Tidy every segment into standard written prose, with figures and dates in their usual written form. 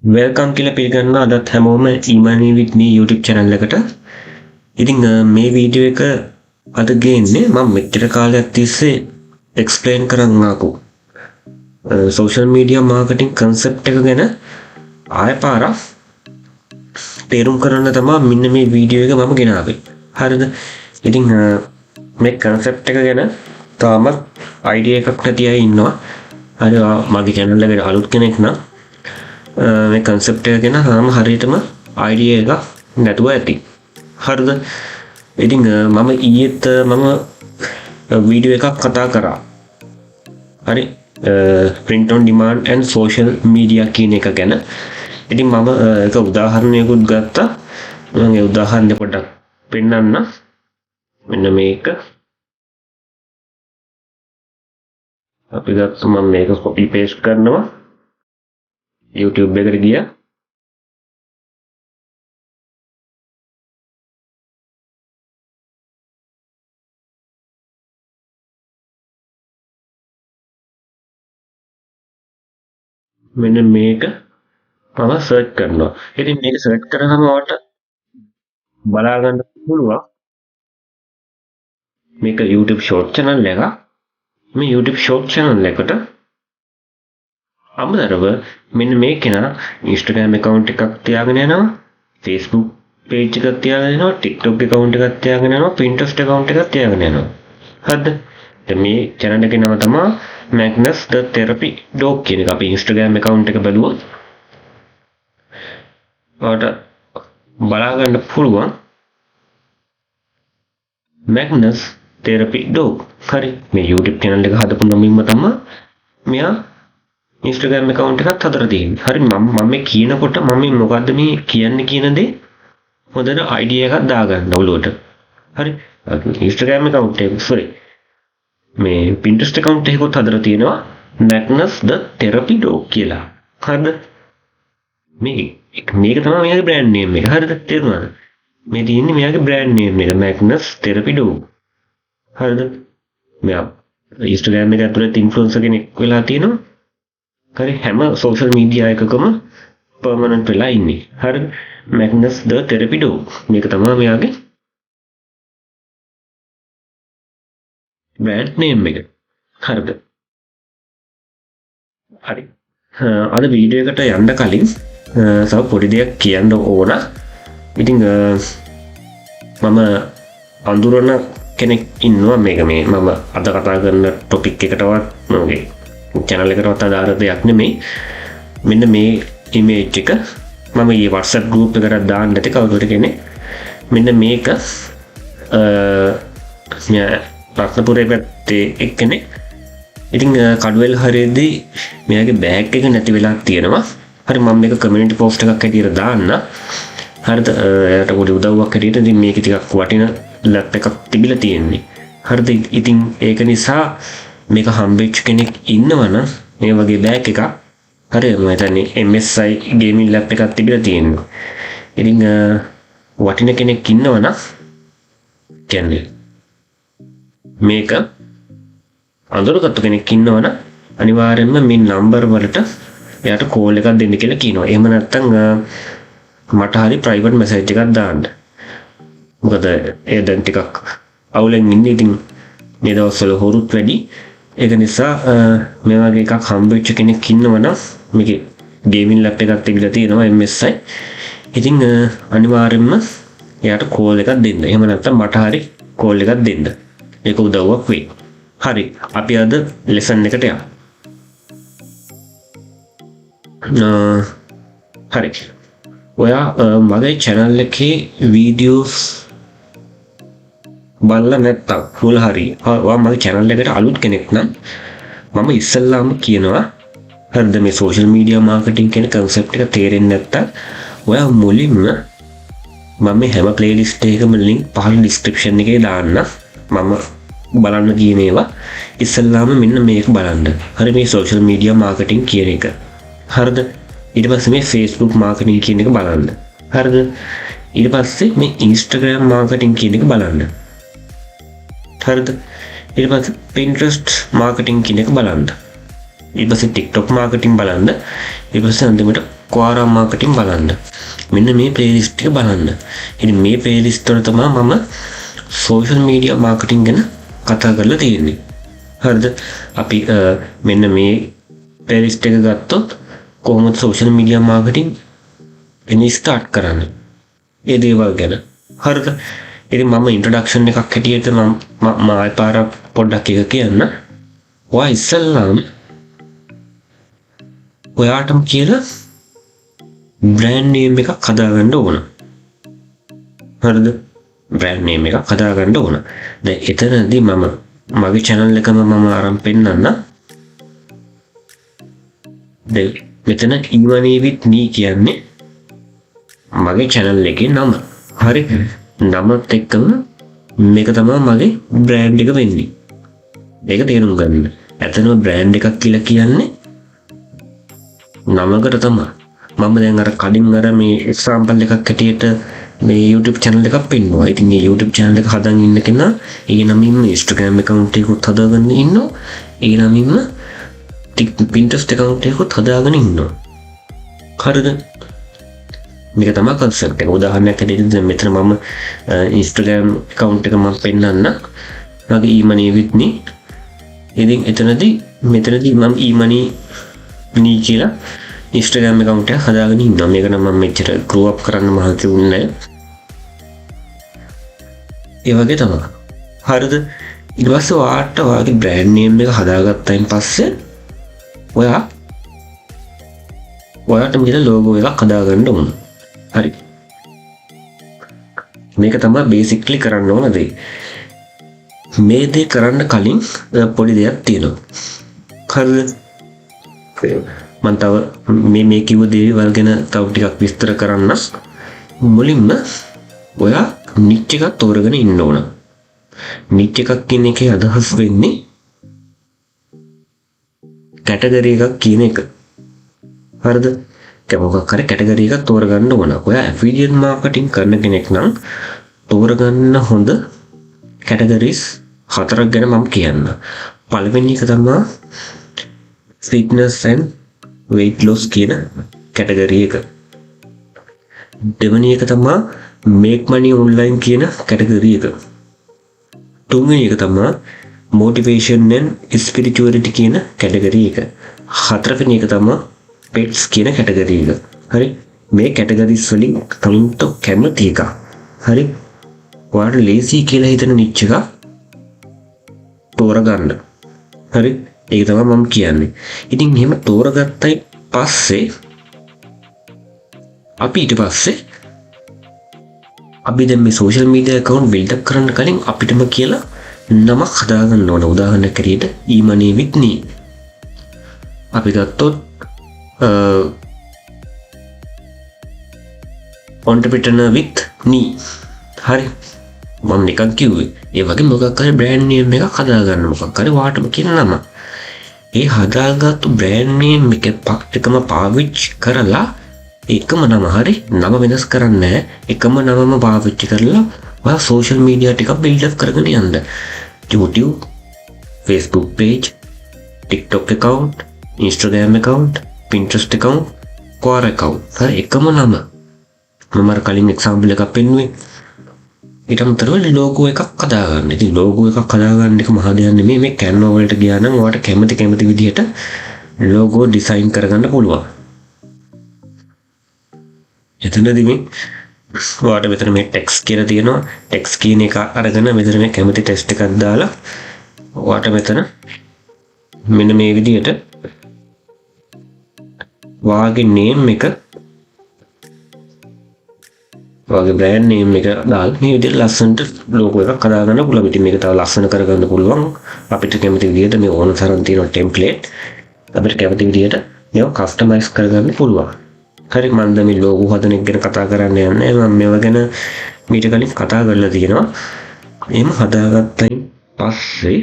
Welcome කියලා පිළිගන්නවා අදත් හැමෝම ඊමනි විත් මී YouTube channel එකට. ඉතින් මේ වීඩියෝ එක අද ගේන්නේ මම මෙච්චර කාලයක් තිස්සේ එක්ස්ප්ලেইন කරන් ආපු social media marketing concept එක ගැන ආයෙ පාරක් තේරුම් කරන්න තමයි මෙන්න මේ වීඩියෝ එක මම ගෙනාවේ. හරිද? ඉතින් මේ concept එක ගැන තාමත් idea එකක් නැති අය ඉන්නවා. හරි මගේ channel එකට අලුත් කෙනෙක් නම් මේ concept එක ගැන තාම හරියටම idea එකක් නැතුව ඇති. හරිද? ඉතින් මම ඊයේත් මම වීඩියෝ එකක් කතා කරා. හරි print on demand and social media කියන එක ගැන. ඉතින් මම එක උදාහරණයකුත් ගත්තා. මම ඒ උදාහරණය පොඩ්ඩක් පෙන්නන්න. මෙන්න මේක. අපි ගත්ත මම මේක copy paste කරනවා. YouTube එකට ගියා. මෙන්න මේක මම සර්ච් කරනවා. ඉතින් මේක සර්ච් කරාම ඔයාලට බලා ගන්න පුළුවන්. මේක YouTube short channel එක. මේ YouTube short channel එකට අමතරව මෙන්න මේ කෙනා Instagram account එකක් තියාගෙන යනවා, Facebook page එකක් තියාගෙන යනවා, TikTok account එකක් තියාගෙන යනවා, Pinterest account එකක් තියාගෙන යනවා. හරිද? දැන් මේ channel එකේ නම තමයි Magnus the Therapy Dog කියන එක. අපි Instagram account එක බලුවොත් ඔයාලට බලා ගන්න පුළුවන් Magnus Therapy Dog. හරි. මේ YouTube channel එක හදපු නමින්ම තමයි මෙයා Instagram account එකත් හදලා තියෙන්නේ. හරි මම මේ කියනකොට මම මොකද්ද මේ කියන්නේ කියන දේ හොඳට idea එකක් දාගන්න ඔළුවට. හරි. Instagram account එක sorry. මේ Pinterest account එකකුත් හදලා තියෙනවා Magnus the Therapy Dog කියලා. හරිද? මේක තමයි මෙයාගේ brand name එක. හරිද? තේරුණාද? මේ තියෙන්නේ මෙයාගේ brand name එක Magnus Therapy Dog. හරිද? මෙයා Instagram එක ඇතුළේ influencer කෙනෙක් වෙලා තියෙනවා. හරි හැම social media එකකම permanent වෙලා ඉන්නේ. හරිද? Magnus the Therapy Dog. මේක තමයි මෙයාගේ brand name එක. හරිද? හරි. අද වීඩියෝ එකට යන්න කලින් තව පොඩි දෙයක් කියන්න ඕන. ඉතින් මම අඳුරන කෙනෙක් ඉන්නවා මේක මේ මම අද කතා කරන topic එකටවත් මගේ channel එකටවත් අදාළ දෙයක් නෙමෙයි. මෙන්න මේ image එක මම ඊ WhatsApp group එකට දාන්න නැති කවුරුද කෙනෙක්. මෙන්න මේක රත්නපුරේ පැත්තේ එක්කෙනෙක්. ඉතින් කඩුවෙල් හරියේදී මෙයාගේ බෑග් එක නැති වෙලා තියෙනවා. හරි මම මේක community post එකක් හැටියට දාන්න. හරිද? එයාට පොඩි උදව්වක් හැටියට ඉතින් මේක ටිකක් වටින ලැප් එකක් තිබිලා තියෙන්නේ. හරිද? ඉතින් ඒක නිසා මේක හම්බෙච්ච කෙනෙක් ඉන්නවනම් මේ වගේ බෑග් එකක් හරි මම හිතන්නේ MSI gaming lap එකක් තිබිලා තියෙනවා. ඉතින් වටින කෙනෙක් ඉන්නවනම් කියන්නේ මේක අඳුරගත්තු කෙනෙක් ඉන්නවනම් අනිවාර්යයෙන්ම මේ නම්බර් වලට එයාට කෝල් එකක් දෙන්න කියලා කියනවා. එහෙම නැත්නම් මට හරි ප්‍රයිවට් මැසේජ් එකක් දාන්න. මොකද ඒ දැන් ටිකක් අවුලෙන් ඉන්නේ. ඉතින් මේ දවස්වල හොරුත් වැඩි. ඒක නිසා මේ වගේ එකක් හම්බෙච්ච කෙනෙක් ඉන්නවනම් මේකේ ගේමින් ලැප් එකක් තිබිලා තියෙනවා MSI. ඉතින් අනිවාර්යයෙන්ම එයාට කෝල් එකක් දෙන්න. එහෙම නැත්නම් මට හරි කෝල් එකක් දෙන්න. ඒක උදව්වක් වෙයි. හරි අපි අද ලෙසන් එකට යමු. හරි. ඔයා මගේ channel එකේ videos බලලා නැත්තම් මුල හරි ඔයා මගේ channel එකට අලුත් කෙනෙක් නම් මම ඉස්සෙල්ලාම කියනවා හරිද මේ social media marketing කියන concept එක තේරෙන්නේ නැත්තම් ඔයා මුලින්ම මම මේ හැම playlist එකකම link පහළ description එකේ දාන්න. මම බලන්න කියන ඒවා ඉස්සෙල්ලාම මෙන්න මේක බලන්න. හරි මේ social media marketing කියන එක. හරිද? ඊට පස්සේ මේ Facebook marketing කියන එක බලන්න. හරිද? ඊට පස්සේ මේ Instagram marketing කියන එක බලන්න. හරිද? ඊට පස්සේ Pinterest marketing කියන එක බලන්න. ඊට පස්සේ TikTok marketing බලන්න. ඊට පස්සේ අන්තිමට Quora marketing බලන්න. මෙන්න මේ playlist එක බලන්න. ඉතින් මේ playlist වල තමයි මම social media marketing ගැන කතා කරලා තියෙන්නේ. හරිද? අපි මෙන්න මේ playlist එක ගත්තොත් කොහොමද social media marketing එනි start කරන්නේ? ඒ දේවල් ගැන. හරිද? ඉතින් මම introduction එකක් හැටියට මම ආයෙ පාරක් පොඩ්ඩක් එක කියන්න. ඔයා ඉස්සෙල්ලාම ඔයාටම කියලා brand name එකක් හදාගන්න ඕන. හරිද? brand name එකක් හදාගන්න ඕන. දැන් එතනදී මම මගේ channel එකම මම ආරම්භ පෙන්නන්න. දැන් මෙතන e-money with me කියන්නේ මගේ channel එකේ නම. හරි? නමත් එක්කම මේක තමයි මගේ brand එක වෙන්නේ. ඒක තේරුම් ගන්න. ඇත්තටම brand එකක් කියලා කියන්නේ නමකට තමයි. මම දැන් අර කලින් අර මේ example එකක් හැටියට මේ YouTube channel එකක් පෙන්නුවා. ඉතින් මේ YouTube channel එක හදන් ඉන්න කෙනා ඒ නමින්ම Instagram account එකකුත් හදාගෙන ඉන්නවා. ඒ නමින්ම Pinterest account එකකුත් හදාගෙන ඉන්නවා. හරිද? මේක තමයි concept එක. උදාහරණයක් හැටියට දැන් මෙතන මම Instagram account එක මම පෙන්නන්න. මගේ e-money with me. ඉතින් මෙතනදී මම e-money me කියලා Instagram account එක හදාගෙන ඉන්නවා. මේක නම් මම මෙච්චර grow up කරන්න මහන්සි වුණේ නැහැ. ඒ වගේ තමයි. හරිද? ඊට පස්සේ ඔයාගේ brand name එක හදාගත්තයින් පස්සේ ඔයාට මෙතන logo එකක් හදාගන්න ඕන. හරි. මේක තමයි basically කරන්න ඕන දේ. මේ දේ කරන්න කලින් පොඩි දෙයක් තියෙනවා. හරිද? මම තව මේ කිව්ව දේවල් ගැන තව ටිකක් විස්තර කරන්න. මුලින්ම ඔයා niche එකක් තෝරගෙන ඉන්න ඕන. niche එකක් කියන එකේ අදහස් වෙන්නේ category එකක් කියන එක. හරිද? මොකක් හරි category එකක් තෝරගන්න ඕන. ඔයා affiliate marketing කරන කෙනෙක් නම් තෝරගන්න හොඳ categories 4ක් ගැන මම කියන්න. පළවෙනි එක තමයි fitness and weight loss කියන category එක. දෙවෙනි එක තමයි make money online කියන category එක. තුන්වෙනි එක තමයි motivation and spirituality කියන category එක. හතරවෙනි එක තමයි pets කියන category එක. හරි? මේ categories වලින් කලින්ට කැමති එක. හරි? ඔයාට lazy කියලා හිතන niche එක තෝරගන්න. හරි? ඒක තමයි මම කියන්නේ. ඉතින් එහෙම තෝරගත්තයි පස්සේ අපි දැන් මේ social media account build up කරන්න කලින් අපිටම කියලා නමක් හදාගන්න ඕන. උදාහරණයක් හැටියට e-money with me. අපි ගත්තොත් entrepreneur with me. හරි? මම නිකන් කිව්වේ. ඒ වගේ මොකක් හරි brand name එකක් හදාගන්න. මොකක් හරි වාටම කියන නම. ඒ හදාගත්තු brand name එකම පාවිච්චි කරලා එකම නම හරි නම වෙනස් කරන්නේ නැහැ. එකම නමම පාවිච්චි කරලා ඔයා social media ටික build up කරගෙන යන්න. YouTube, Facebook page, TikTok account, Instagram account, Pinterest account, Quora account. හරි එකම නම. මම අර කලින් example එකක් පෙන්නුවේ. ඊට අමතරව logo එකක් හදාගන්න. ඉතින් logo එකක් හදාගන්න එක මහා දෙයක් නෙමෙයි. මේ Canva වලට ගියා නම් ඔයාලට කැමති විදිහට logo design කරගන්න පුළුවන්. එතනදී මේ ඔයාලට මෙතන මේ text කියලා තියෙනවා. text කියන එක අරගෙන මෙතන මේ කැමති text එකක් දාලා ඔයාලට මෙතන මෙන්න මේ විදිහට ඔයාගේ name එක ඔයාගේ brand name එක දාලා මේ විදිහට ලස්සනට logo එකක් හදාගන්න පුළුවන්. ඉතින් මේක තව ලස්සන කරගන්න පුළුවන්. අපිට කැමති විදිහට මේ ඕන තරම් තියෙන template අපිට කැමති විදිහට මේක customize කරගන්න පුළුවන්. හරි මම දැන් මේ logo හදන එක ගැන කතා කරන්න යන්නේ. මම මේවා ගැන මීට කලින් කතා කරලා තියෙනවා. එහෙම හදාගත්තයින් පස්සේ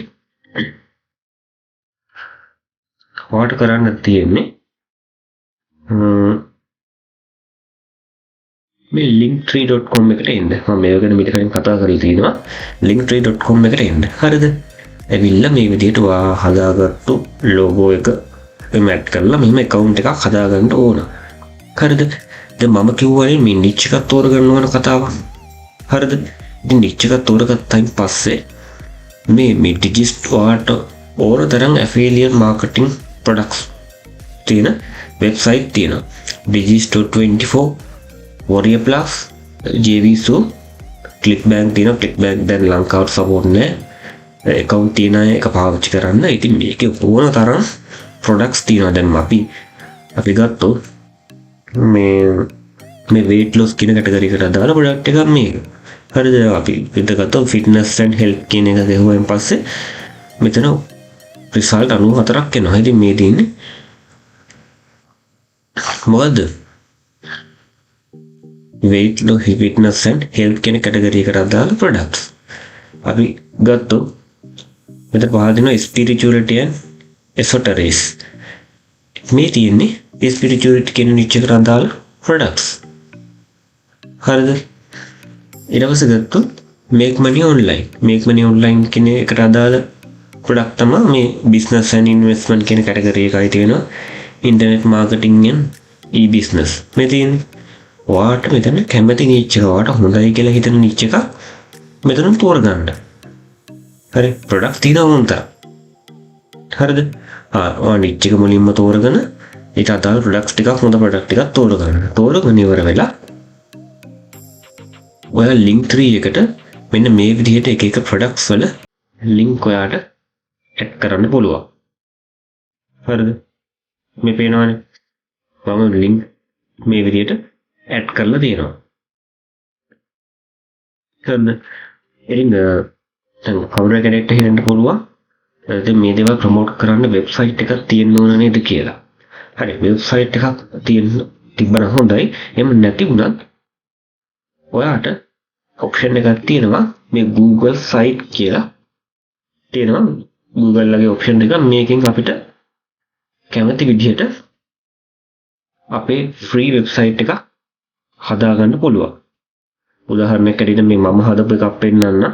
ඔයාලට කරන්න තියෙන්නේ මේ linktree.com එකට එන්න. මම මේක ගැන මීට කලින් කතා කරලා තියෙනවා. linktree.com එකට එන්න. හරිද? ඇවිල්ලා මේ විදිහට ඔයා හදාගත්තු logo එක එමැට් කරලා මෙහෙම account එකක් හදාගන්න ඕන. හරිද? දැන් මම කිව්වනේ මේ නිච් එකක් තෝරගන්න ඕන කතාවක්. හරිද? ඉතින් නිච් එකක් තෝරගත්තායින් පස්සේ මේ ඩිජිස්ට් ඔයාට ඕන තරම් ඇෆිලියට් මාකටිං ප්‍රොඩක්ට්ස් තියෙන වෙබ්සයිට් තියෙනවා. digis.24, warrior plus, jvso, clickbank තියෙනවා. clickbank දැන් ලංකාවට සපෝට් නැහැ. account තියෙන අය එක පාවිච්චි කරන්න. ඉතින් මේකේ ඕන තරම් ප්‍රොඩක්ට්ස් තියෙනවා. දැන් අපි ගත්තොත් මේ weight loss කියන කැටගරි එකට අදාළ ප්‍රොඩක්ට් එකක් මේක. හරිද? අපි ගත්තොත් fitness and health කියන එක ගහුවාන් පස්සේ මෙතන රිසල්ට් 94ක් එනවා. ඉතින් මේ තියෙන්නේ මොකද්ද? weight loss, fitness and health කියන කැටගරි එකට අදාළ ප්‍රොඩක්ට්ස්. අපි ගත්තොත් මෙතන පහල දෙනවා spirituality and esoterics. මේ තියෙන්නේ spirituality කියන නිච් එකට අදාළ ප්‍රොඩක්ට්ස්. හරිද? ඊට පස්සේ ගත්තොත් make money online කියන එකට අදාළ ප්‍රොඩක්ට් තමයි මේ business and investment කියන කැටගරි එකයි තියෙනවා. internet marketing and e-business මේ තියෙන්නේ. ඔයාට මෙතන කැමති නිච් එක, ඔයාට හොඳයි කියලා හිතන නිච් එක මෙතන තෝරගන්න. හරි? ප්‍රොඩක්ට් තියෙනවා උන්ට. හරිද? ඔයා නිච් එක මුලින්ම තෝරගෙන ඊට අදාළ ප්‍රොඩක්ට්ස් ටිකක්, හොඳ ප්‍රොඩක්ට් ටිකක් තෝරගන්න. තෝරගෙන ඉවර වෙලා ඔයා link tree එකට මෙන්න මේ විදිහට එක එක ප්‍රොඩක්ට්ස් වල link ඔයාට add කරන්න පුළුවන්. හරිද? මේ පේනවනේ. මම link මේ විදිහට add කරලා තියෙනවා. හරිද? ඉතින් දැන් කවුරු කෙනෙක්ට හිතන්න පුළුවන් දැන් මේ දේවල් ප්‍රොමෝට් කරන්න වෙබ්සයිට් එකක් තියෙන්න ඕන නේද කියලා. හරි, වෙබ්සයිට් එකක් තිබ්බනම් හොඳයි. එහෙම නැති වුණත් ඔයාට ඔප්ෂන් එකක් තියෙනවා මේ Google site කියලා තියෙනවා. Google ලගේ ඔප්ෂන් එක. මේකෙන් අපිට කැමති විදිහට අපේ ෆ්‍රී වෙබ්සයිට් එකක් හදාගන්න පුළුවන්. උදාහරණයක් ඇරෙන්න මේ මම හදපු එකක් පෙන්නන්න.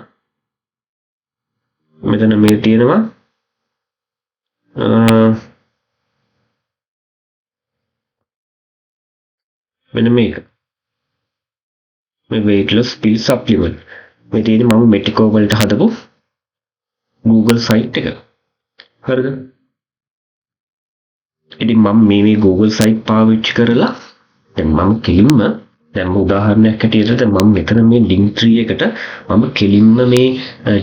මෙතන මේ තියෙනවා මෙන්න මේක. මේ weight loss pill supplement. මේ තියෙන්නේ මම මෙටිකෝ වලට හදපු Google site එක. හරිද? ඉතින් මම මේ Google site පාවිච්චි කරලා දැන් මම කෙලින්ම දැන් උදාහරණයක් හැටියට දැන් මම මෙතන මේ link tree එකට මම කෙලින්ම මේ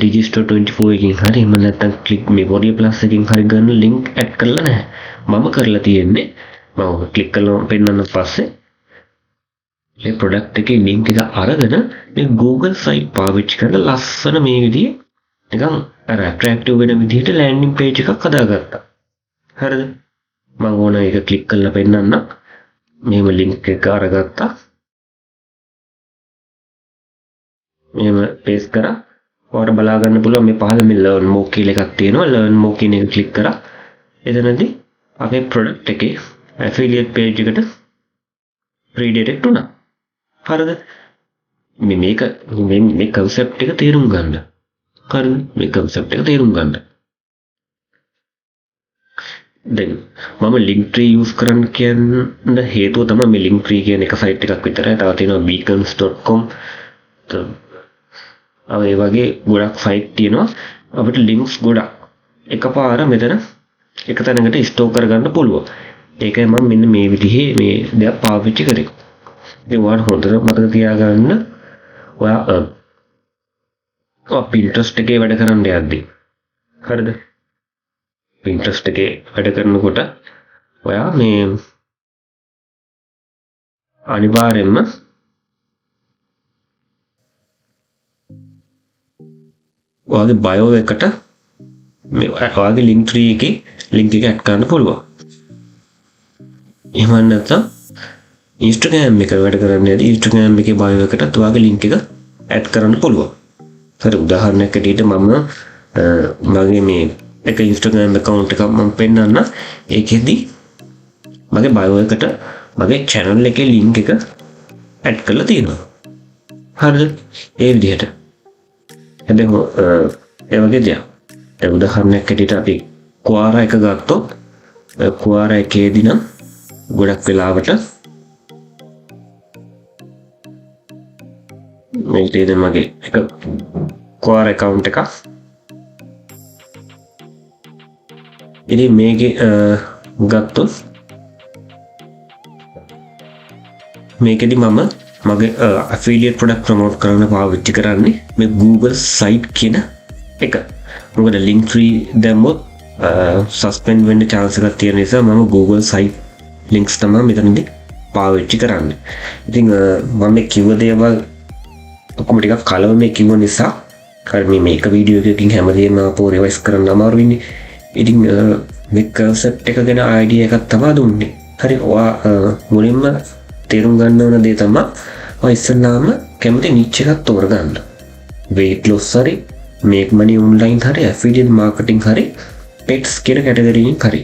digis.24 එකකින් හරි එහෙම නැත්නම් click මේ warrior plus එකකින් හරි ගන්න link add කරලා නැහැ. මම කරලා තියෙන්නේ මම click කරලා පෙන්නන්න පස්සේ මේ product එකේ link එක අරගෙන මේ Google site පාවිච්චි කරලා ලස්සන මේ විදිහේ නිකන් අර attractive වෙන විදිහට landing page එකක් හදාගත්තා. හරිද? මම ඕන එක click කරලා පෙන්නන්න. මෙහෙම link එක අරගත්තා. මෙහෙම paste කරා. ඔයාලට බලා ගන්න පුළුවන් මේ පහළ මේ learn more කියලා එකක් තියෙනවා. learn more කියන එක click කරා. එතනදී අපේ product එකේ affiliate page එකට redirect වුණා. හරිද? මේ concept එක තේරුම් ගන්න. හරිද? මේ concept එක තේරුම් ගන්න. දැන් මම link tree use කරන්න කියන හේතුව තමයි මේ link tree කියන එක site එකක් විතරයි. තව තියෙනවා beacons.com. ඒ වගේ ගොඩක් site තියෙනවා. අපිට links ගොඩක් එකපාර මෙතන එක තැනකට store කරගන්න පුළුවන්. ඒකයි මම මෙන්න මේ විදිහේ මේ දෙයක් පාවිච්චි කරේ. ඉතින් ඔයාලා හොඳට මතක තියාගන්න. ඔයා Pinterest එකේ වැඩ කරන්න යද්දී. හරිද? Pinterest එකේ වැඩ කරනකොට ඔයා මේ අනිවාර්යයෙන්ම ඔයාගේ bio එකට මේ ඔයාගේ link tree එකේ link එක add කරන්න පුළුවන්. එහෙම නැත්නම් Instagram එක වැඩ කරන්න යද්දී Instagram එකේ bio එකටත් ඔයාගේ link එක add කරන්න පුළුවන්. හරි, උදාහරණයක් ඇටියට මම මගේ මේ එක Instagram account එකක් මම පෙන්නන්න. ඒකෙදි මගේ bio එකට මගේ channel එකේ link එක add කරලා තියෙනවා. හරිද? ඒ විදිහට. හැබැයි ඒ වගේ දෙයක්. ඒ උදාහරණයක් ඇටියට අපි Quora එක ගත්තොත් Quora එකේදී නම් ගොඩක් වෙලාවට මේක තියෙන මගේ එක Quora account එකක්. ඉතින් මේකේ ගත්තොත් මේකෙදි මම මගේ affiliate product promote කරන්න පාවිච්චි කරන්නේ මේ Google site කියන එක. මොකද link tree දැම්මොත් suspend වෙන්න chance එකක් තියෙන නිසා මම Google site links තමයි මෙතනදී පාවිච්චි කරන්නේ. ඉතින් මම මේ කිව්ව දේවල් ඔක්කොම ටිකක් කලව මේ කිව්ව නිසා හරි මේක වීඩියෝ එකකින් හැමදේම ආපහු රිවයිස් කරන්න අමාරු වෙන්නේ. ඉතින් මේ concept එක ගැන idea එකක් තමයි දුන්නේ. හරි ඔයා මුලින්ම තේරුම් ගන්න ඕන දේ තමයි ඔය ඉස්සෙල්ලාම කැමති niche එකක් තෝරගන්න. weight loss හරි make money online හරි affiliate marketing හරි pets කියන category එකකින් හරි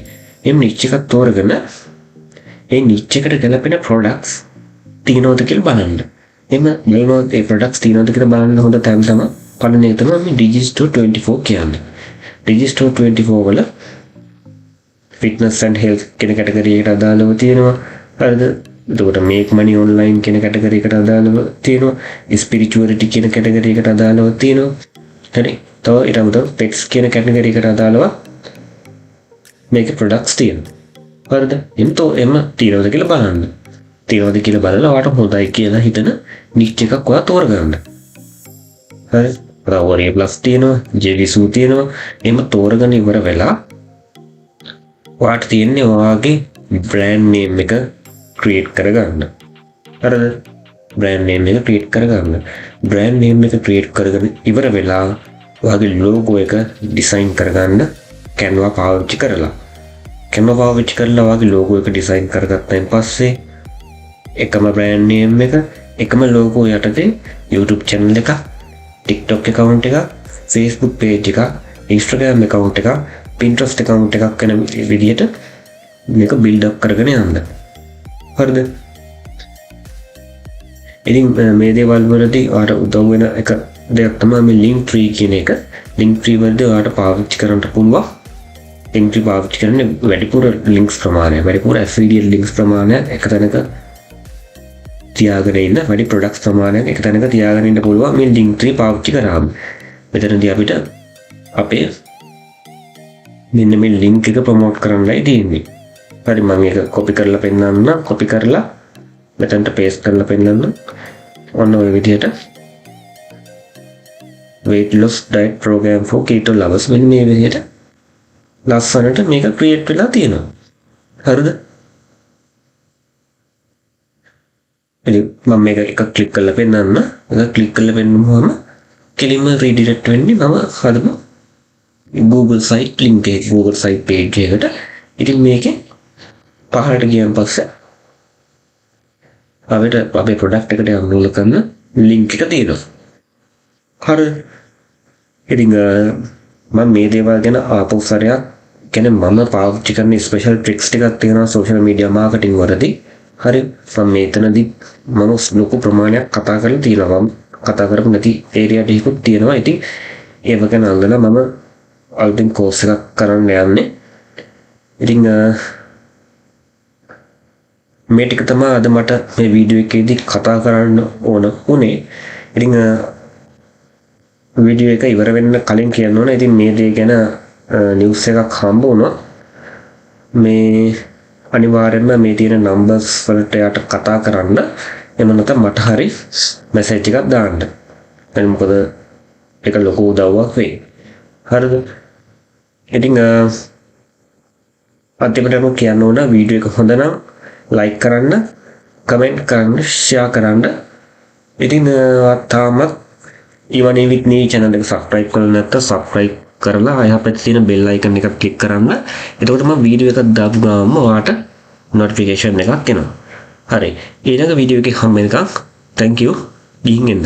එම් niche එකක් තෝරගෙන ඒ niche එකට ගැලපෙන products තියෙනවද කියලා බලන්න. එම බලනොත් ඒ products තියෙනවද කියලා බලන්න හොඳ තැන තමයි පළවෙනි එක තමයි මේ Digistore 24 කියන්නේ. Digistore 24 වල fitness and health කියන category එකට අදාළව තියෙනවා. හරිද? එතකොට make money online කියන category එකට අදාළව තියෙනවා. spirituality කියන category එකට අදාළව තියෙනවා. හරි. තව ඊට අමතරව pets කියන category එකට අදාළව මේකේ products තියෙනවා. හරිද? එම තියෙනවද කියලා බලන්න. තියෙනවද කියලා බලලා ඔයාට හොඳයි කියලා හිතන niche එකක් ඔයා තෝරගන්න. හරි. Warrior Plus තියෙනවා, Jellysu තියෙනවා. එහෙම තෝරගෙන ඉවර වෙලා ඔයාට තියෙන්නේ ඔයාගේ brand name එක create කරගන්න. හරිද? brand name එක create කරගන්න. brand name එක create කරගෙන ඉවර වෙලා ඔයාගේ logo එක design කරගන්න Canva පාවිච්චි කරලා. Canva පාවිච්චි කරලා ඔයාගේ logo එක design කරගත්තාන් පස්සේ එකම brand name එක, එකම logo යටතේ YouTube channel එක, TikTok account එක, Facebook page එක, Instagram account එක, Pinterest account එකක් වෙන විදිහට මේක build up කරගෙන යන්න. හරිද? ඉතින් මේ දේවල් වලදී ඔයාලට උදව් වෙන එක දෙයක් තමයි මේ link tree කියන එක. link tree වලදී ඔයාලට පාවිච්චි කරන්න පුළුවන්. link tree පාවිච්චි කරන්නේ වැඩිපුර links ප්‍රමාණය, වැඩිපුර affiliate links ප්‍රමාණය එක තැනක තියාගෙන ඉන්න, වැඩි products ප්‍රමාණයක් එක තැනක තියාගෙන ඉන්න පුළුවන් මේ link tree පාවිච්චි කරාම. මෙතනදී අපිට අපේ මෙන්න මේ link එක promote කරන්නයි තියෙන්නේ. හරි මම මේක copy කරලා පෙන්නන්න, copy කරලා මෙතනට paste කරලා පෙන්නන්න. ඔන්න ඔය විදිහට weight loss diet program for keto lovers මෙන්න මේ විදිහට ලස්සනට මේක create වෙලා තියෙනවා. හරිද? ඉතින් මම මේක එක click කරලා පෙන්නන්න. එක click කරලා පෙන්නුවාම කෙලින්ම redirect වෙන්නේ මම හදපු Google site link එක, Google site page එකට. ඉතින් මේකේ පහළට ගියන් පස්සේ අපිට අපේ product එකට යොමු කරන link එක තියෙනවා. හරි. ඉතින් මම මේ දේවල් ගැන ආපහු සැරයක් කියන්නේ මම පාවිච්චි කරන special tricks ටිකක් තියෙනවා social media marketing වලදී. හරි මම මෙතනදී මම ලොකු ප්‍රමාණයක් කතා කරලා තියෙනවා. මම කතා කරපු නැති area ටිකකුත් තියෙනවා. ඉතින් ඒව ගැන අල්ලලා මම අලුතින් course එකක් කරන්න යන්නේ. ඉතින් මේ ටික තමයි අද මට මේ වීඩියෝ එකේදී කතා කරන්න ඕන උනේ. ඉතින් වීඩියෝ එක ඉවර වෙන්න කලින් කියන්න ඕන. ඉතින් මේ දේ ගැන නිවුස් එකක් හම්බ වුණා. මේ අනිවාර්යෙන්ම මේ තියෙන නම්බර්ස් වලට යට කතා කරන්න. එහෙම නැත්නම් මට හරි මැසේජ් එකක් දාන්න. එතන මොකද ඒක ලොකු උදව්වක් වෙයි. හරිද? ඉතින් අන්තිමටම කියන්න ඕන වීඩියෝ එක හොඳ නම් like කරන්න, comment කරන්න, share කරන්න. ඉතින් තාමත් Even with me channel එක subscribe කරලා නැත්නම් subscribe කරලා අය අපිට තියෙන bell icon එක click කරන්න. එතකොට මම වීඩියෝ එකක් දාපු ගමන් ඔයාට notification එකක් එනවා. හරි. ඊළඟ වීඩියෝ එකේ හම්බ වෙනකන් thank you. ගිහින් එන්න.